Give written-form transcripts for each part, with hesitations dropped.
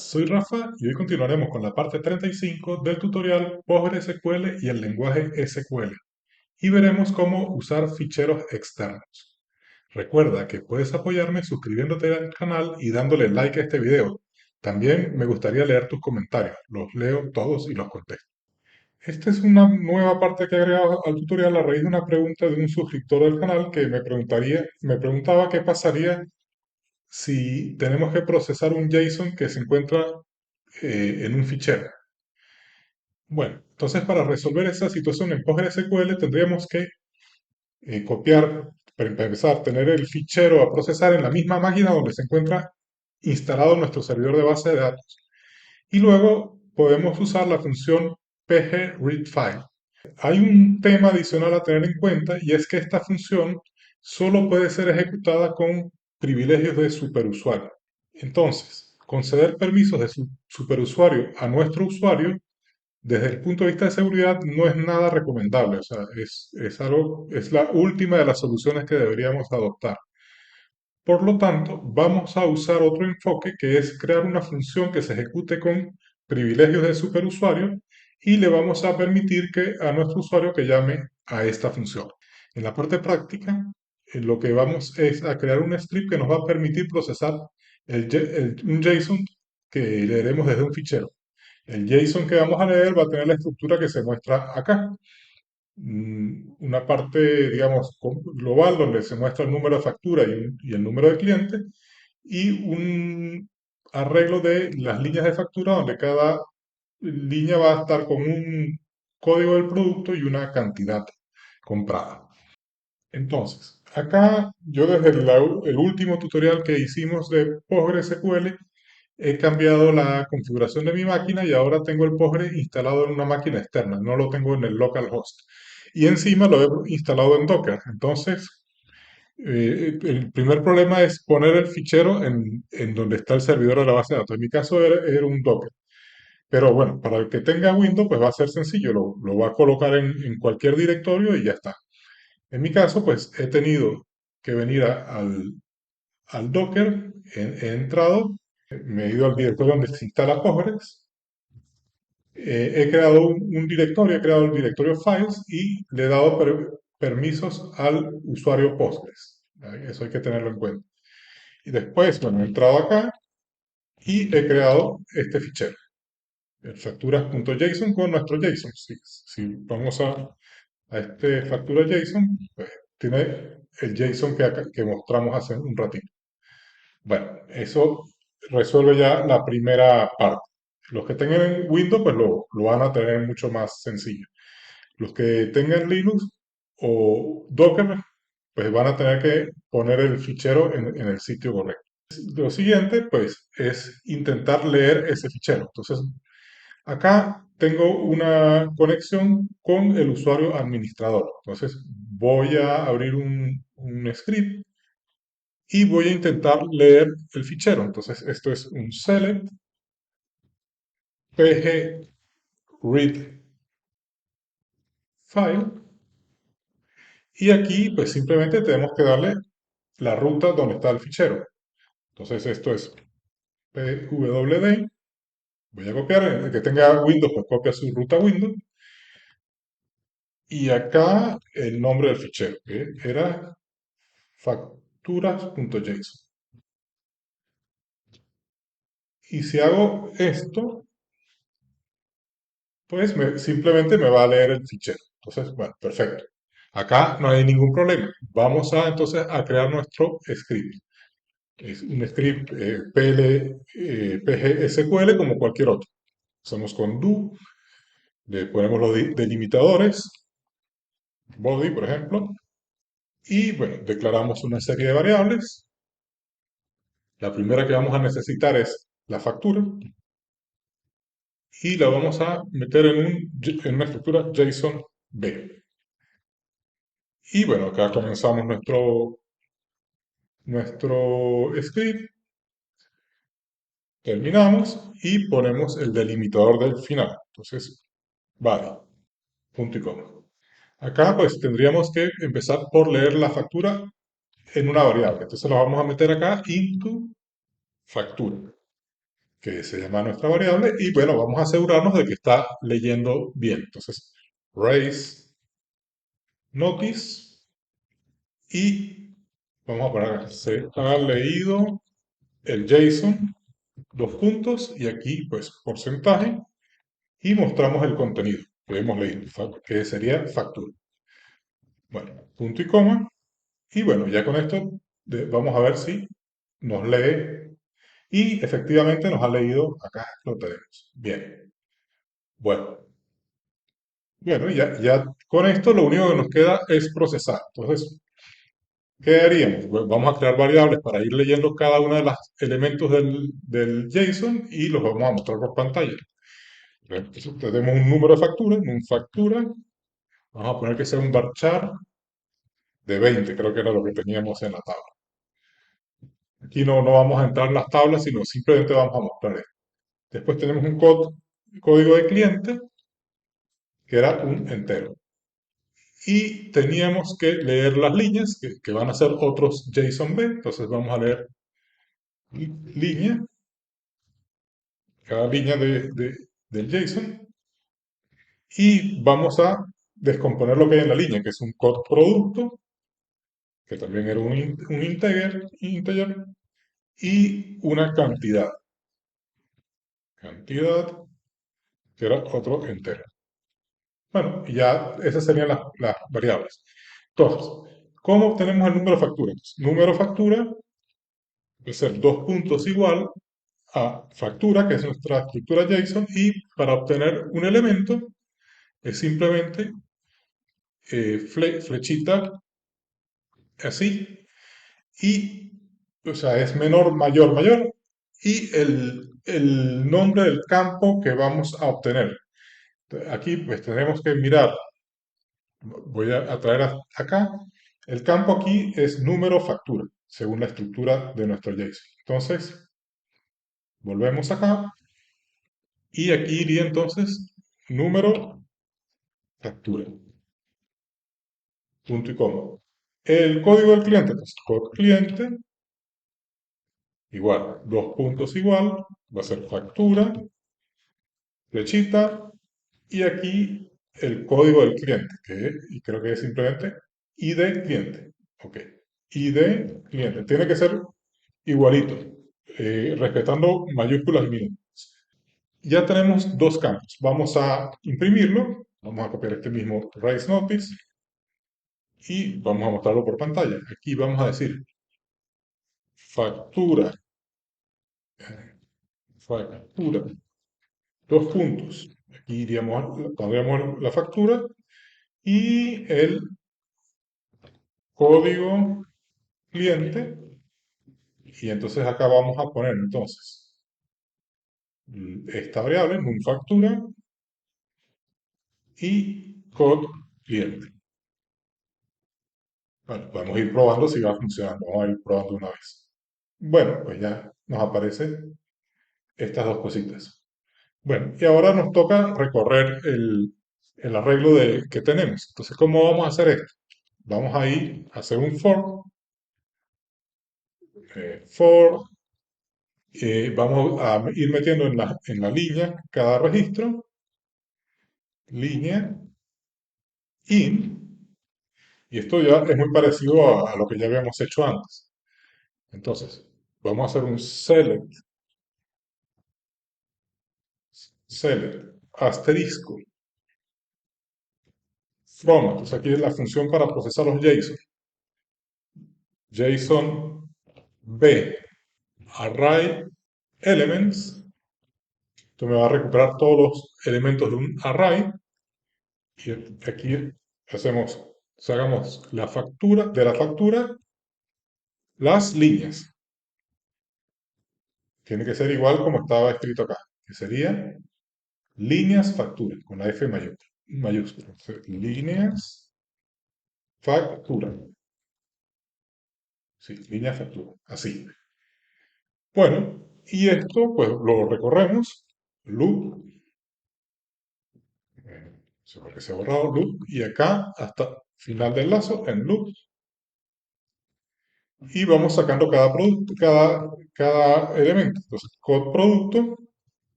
soy Rafa y hoy continuaremos con la parte 35 del tutorial PostgreSQL y el lenguaje SQL y veremos cómo usar ficheros externos. Recuerda que puedes apoyarme suscribiéndote al canal y dándole like a este video. También me gustaría leer tus comentarios, los leo todos y los contesto. Esta es una nueva parte que he agregado al tutorial a raíz de una pregunta de un suscriptor del canal que me preguntaba qué pasaría si tenemos que procesar un JSON que se encuentra en un fichero. Bueno, entonces para resolver esa situación en PostgreSQL tendríamos que copiar, para empezar, tener el fichero a procesar en la misma máquina donde se encuentra instalado nuestro servidor de base de datos. Y luego podemos usar la función pgreadFile. Hay un tema adicional a tener en cuenta y es que esta función solo puede ser ejecutada con privilegios de superusuario. Entonces, conceder permisos de superusuario a nuestro usuario desde el punto de vista de seguridad no es nada recomendable. O sea, es la última de las soluciones que deberíamos adoptar. Por lo tanto, vamos a usar otro enfoque que es crear una función que se ejecute con privilegios de superusuario y le vamos a permitir que a nuestro usuario que llame a esta función. En la parte práctica, lo que vamos es a crear un script que nos va a permitir procesar un JSON que leeremos desde un fichero. El JSON que vamos a leer va a tener la estructura que se muestra acá. Una parte, digamos, global donde se muestra el número de factura y el número de cliente y un arreglo de las líneas de factura donde cada línea va a estar con un código del producto y una cantidad comprada. Entonces, acá yo desde el último tutorial que hicimos de PostgreSQL he cambiado la configuración de mi máquina y ahora tengo el Postgre instalado en una máquina externa, no lo tengo en el localhost. Y encima lo he instalado en Docker. Entonces, el primer problema es poner el fichero en donde está el servidor de la base de datos. En mi caso era un Docker. Pero bueno, para el que tenga Windows, pues va a ser sencillo, lo va a colocar en cualquier directorio y ya está. En mi caso, pues he tenido que venir al Docker, he entrado, me he ido al directorio donde se instala Postgres, he creado un directorio, he creado el directorio files y le he dado permisos al usuario Postgres. ¿Vale? Eso hay que tenerlo en cuenta. Y después, bueno, he entrado acá y he creado este fichero, el facturas.json con nuestro JSON. Si vamos a este factura JSON, pues tiene el JSON que mostramos hace un ratito. Bueno, eso resuelve ya la primera parte. Los que tengan Windows, pues lo van a tener mucho más sencillo. Los que tengan Linux o Docker, pues van a tener que poner el fichero en el sitio correcto. Lo siguiente, pues, es intentar leer ese fichero. Entonces, acá tengo una conexión con el usuario administrador. Entonces, voy a abrir un script y voy a intentar leer el fichero. Entonces, esto es un select pg read file y aquí pues simplemente tenemos que darle la ruta donde está el fichero. Entonces, esto es pwd, voy a copiar, el que tenga Windows pues copia su ruta Windows y acá el nombre del fichero, que era facturas.json. Y si hago esto, pues simplemente me va a leer el fichero. Entonces, bueno, perfecto. Acá no hay ningún problema. Vamos a entonces a crear nuestro script. Es un script PGSQL como cualquier otro. Hacemos con do, le ponemos los delimitadores, body, por ejemplo, y bueno, declaramos una serie de variables. La primera que vamos a necesitar es la factura y la vamos a meter en una estructura JSON-B. Y bueno, acá comenzamos nuestro script, terminamos y ponemos el delimitador del final. Entonces, vale, punto y coma. Acá pues tendríamos que empezar por leer la factura en una variable. Entonces la vamos a meter acá into factura. que se llama nuestra variable, y bueno, vamos a asegurarnos de que está leyendo bien. Entonces, raise notice y vamos a poner acá, se ha leído el JSON, dos puntos, y aquí pues porcentaje, y mostramos el contenido que hemos leído, que sería factura. Bueno, punto y coma, y bueno, ya con esto vamos a ver si nos lee, y efectivamente nos ha leído, acá lo tenemos. Bien, bueno, bueno, ya con esto lo único que nos queda es procesar. Entonces, ¿qué haríamos? Pues vamos a crear variables para ir leyendo cada uno de los elementos del JSON y los vamos a mostrar por pantalla. Entonces, tenemos un número de factura, un factura, vamos a poner que sea un varchar de 20, creo que era lo que teníamos en la tabla. Aquí no vamos a entrar en las tablas, sino simplemente vamos a mostrar esto. Después tenemos un código de cliente, que era un entero. Y teníamos que leer las líneas, que van a ser otros JSON-B. Entonces vamos a leer línea, cada línea del JSON, y vamos a descomponer lo que hay en la línea, que es un code producto, que también era un integer, y una cantidad, que era otro entero. Bueno, y ya esas serían las variables. Entonces, ¿cómo obtenemos el número de factura? Entonces, número de factura debe ser dos puntos igual a factura, que es nuestra estructura JSON, y para obtener un elemento es simplemente flechita así, y, o sea, es menor, mayor, mayor, y el nombre del campo que vamos a obtener. Aquí pues tenemos que mirar, voy a traer acá, el campo aquí es número factura, según la estructura de nuestro JSON. Entonces, volvemos acá, y aquí iría entonces número factura, punto y coma. El código del cliente, pues code cliente, igual, dos puntos igual, va a ser factura, flechita, y aquí el código del cliente, y creo que es simplemente ID cliente. Ok, ID cliente. Tiene que ser igualito, respetando mayúsculas y minúsculas. Ya tenemos dos campos. Vamos a imprimirlo. Vamos a copiar este mismo raise notice y vamos a mostrarlo por pantalla. Aquí vamos a decir factura, factura, dos puntos. Aquí iríamos, pondríamos la factura y el código cliente, y entonces acá vamos a poner entonces esta variable, un factura y code cliente. Bueno, podemos ir probando si va funcionando. Vamos a ir probando una vez. Bueno, pues ya nos aparecen estas dos cositas. Bueno, y ahora nos toca recorrer el arreglo que tenemos. Entonces, ¿cómo vamos a hacer esto? Vamos a ir a hacer un for, vamos a ir metiendo en la línea cada registro, línea in, y esto ya es muy parecido a lo que ya habíamos hecho antes. Entonces, vamos a hacer un select, asterisco, from. Entonces aquí es la función para procesar los JSON. JSON B, array elements. Esto me va a recuperar todos los elementos de un array. Y aquí sacamos la factura, de la factura, las líneas. Tiene que ser igual como estaba escrito acá, que sería líneas factura, con la F mayúscula. Entonces, líneas factura. Sí, líneas factura. Así. Bueno, y esto pues lo recorremos. Loop, porque se ha borrado loop, y acá hasta final del lazo en loop. y vamos sacando cada producto, cada elemento. Entonces, code producto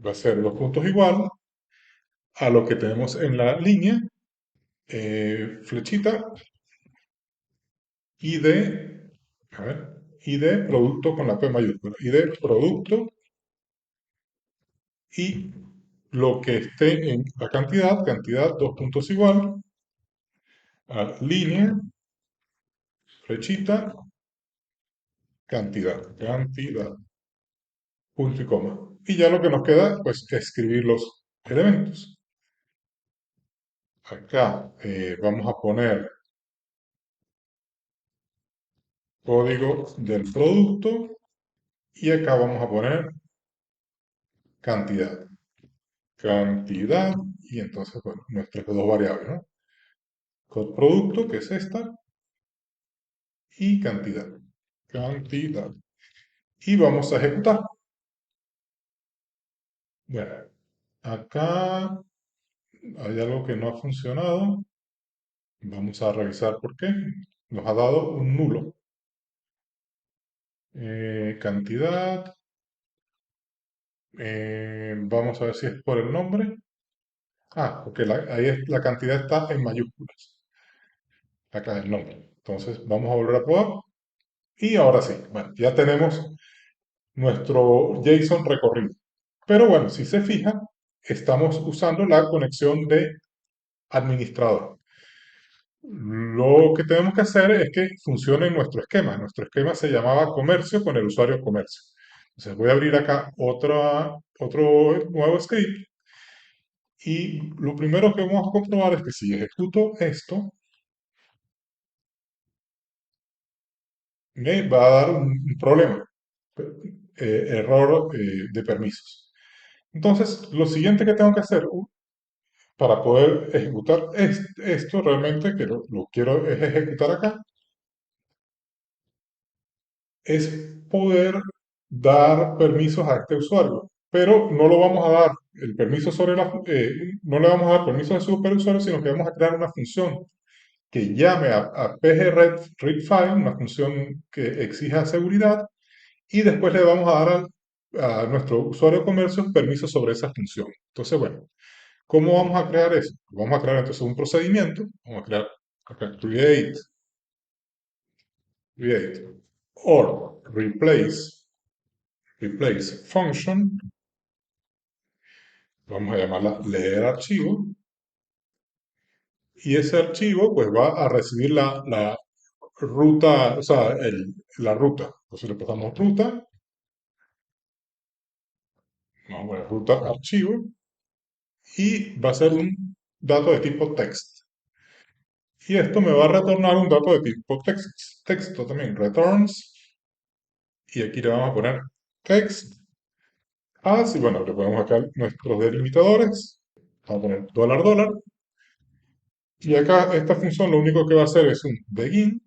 va a ser los puntos igual a lo que tenemos en la línea, flechita, ID, a ver, ID producto con la P mayúscula, ID producto y lo que esté en la cantidad, cantidad, dos puntos igual, a línea, flechita, cantidad, punto y coma. Y ya lo que nos queda, pues, es escribir los elementos. Acá vamos a poner código del producto y acá vamos a poner cantidad. Cantidad y entonces, bueno, nuestras dos variables, ¿no? Code producto, que es esta, y cantidad. Cantidad. Y vamos a ejecutar. Bueno, acá hay algo que no ha funcionado. Vamos a revisar por qué. Nos ha dado un nulo. Cantidad. Vamos a ver si es por el nombre. Ah, porque la cantidad está en mayúsculas. Acá el nombre. Entonces vamos a volver a probar. Y ahora sí, bueno, ya tenemos nuestro JSON recorrido. Pero bueno, si se fija, estamos usando la conexión de administrador. Lo que tenemos que hacer es que funcione nuestro esquema. Nuestro esquema se llamaba comercio con el usuario comercio. Entonces voy a abrir acá otro nuevo script y lo primero que vamos a comprobar es que si ejecuto esto, me va a dar un problema, error de permisos. Entonces, lo siguiente que tengo que hacer para poder ejecutar esto realmente, que lo quiero es ejecutar acá, es poder dar permisos a este usuario. Pero no lo vamos a dar el permiso no le vamos a dar permiso al superusuario, sino que vamos a crear una función que llame a pgreadFile, una función que exija seguridad, y después le vamos a dar a nuestro usuario de comercio permiso sobre esa función. Entonces, bueno, ¿cómo vamos a crear eso? Vamos a crear entonces un procedimiento, vamos a crear acá create or replace function, vamos a llamarla leer archivo, y ese archivo pues va a recibir la ruta, o sea, la ruta. Entonces le pasamos ruta, vamos a poner ruta archivo, y va a ser un dato de tipo text. Y esto me va a retornar un dato de tipo texto también, returns, y aquí le vamos a poner text. Ah, sí, bueno, le podemos acá nuestros delimitadores, vamos a poner $, y acá esta función lo único que va a hacer es un begin,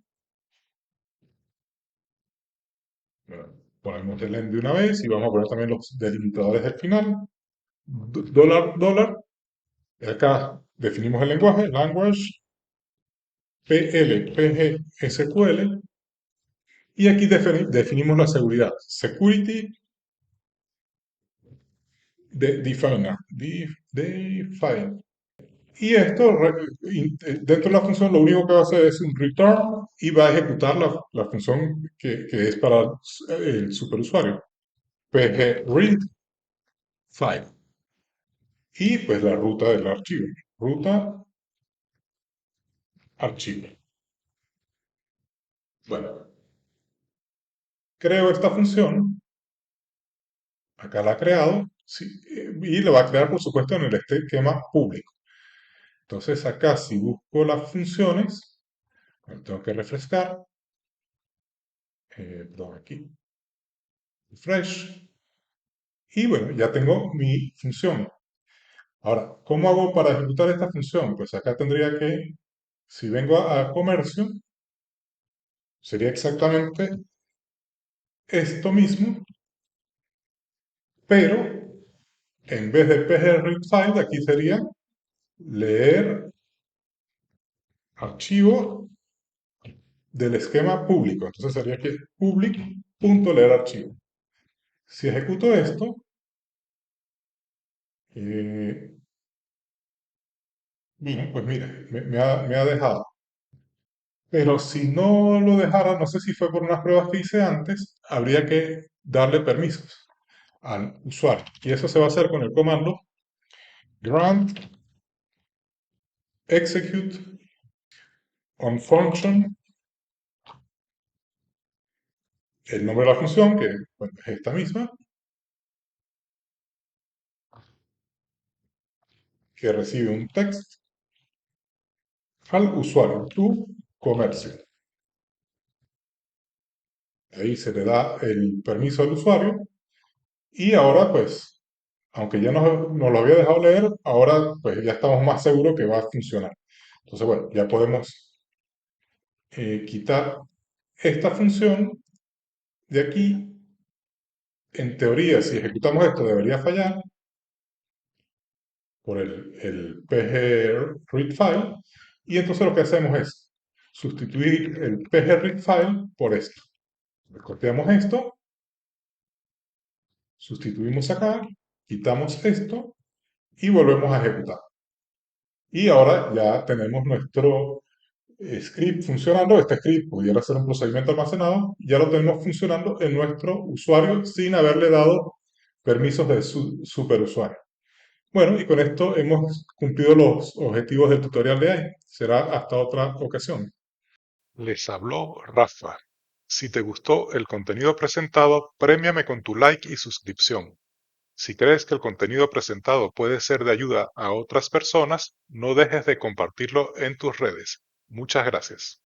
bueno, ponemos el end de una vez y vamos a poner también los delimitadores del final, $, y acá definimos el lenguaje, language, PL, PG, SQL, y aquí definimos la seguridad, security define. Y esto, dentro de la función, lo único que va a hacer es un return y va a ejecutar la función que es para el superusuario, pgread file. Y pues la ruta del archivo, ruta archivo. Bueno, creo esta función, acá la ha creado, sí, y la va a crear, por supuesto, en el esquema público. Entonces acá, si busco las funciones, tengo que refrescar, perdón, aquí, refresh, y bueno, ya tengo mi función. Ahora, ¿cómo hago para ejecutar esta función? Pues acá tendría que, si vengo a comercio, sería exactamente esto mismo, pero en vez de pgreadFile, aquí sería leer archivo del esquema público. Entonces sería que public.leer archivo. Si ejecuto esto, eh, bien, pues mire, me ha dejado. Pero si no lo dejara, no sé si fue por unas pruebas que hice antes, habría que darle permisos al usuario. Y eso se va a hacer con el comando grant execute on function, el nombre de la función, que bueno, es esta misma, que recibe un text al usuario, tu comercio. Ahí se le da el permiso al usuario y ahora pues, aunque ya nos lo había dejado leer, ahora pues ya estamos más seguros que va a funcionar. Entonces bueno, ya podemos quitar esta función de aquí. En teoría, si ejecutamos esto, debería fallar por el pg read file. Y entonces lo que hacemos es sustituir el pg read file por esto. Copiamos esto, sustituimos acá, quitamos esto y volvemos a ejecutar. Y ahora ya tenemos nuestro script funcionando. Este script pudiera ser un procedimiento almacenado. Ya lo tenemos funcionando en nuestro usuario sin haberle dado permisos de su superusuario. Bueno, y con esto hemos cumplido los objetivos del tutorial de hoy. Será hasta otra ocasión. Les habló Rafa. Si te gustó el contenido presentado, premiame con tu like y suscripción. Si crees que el contenido presentado puede ser de ayuda a otras personas, no dejes de compartirlo en tus redes. Muchas gracias.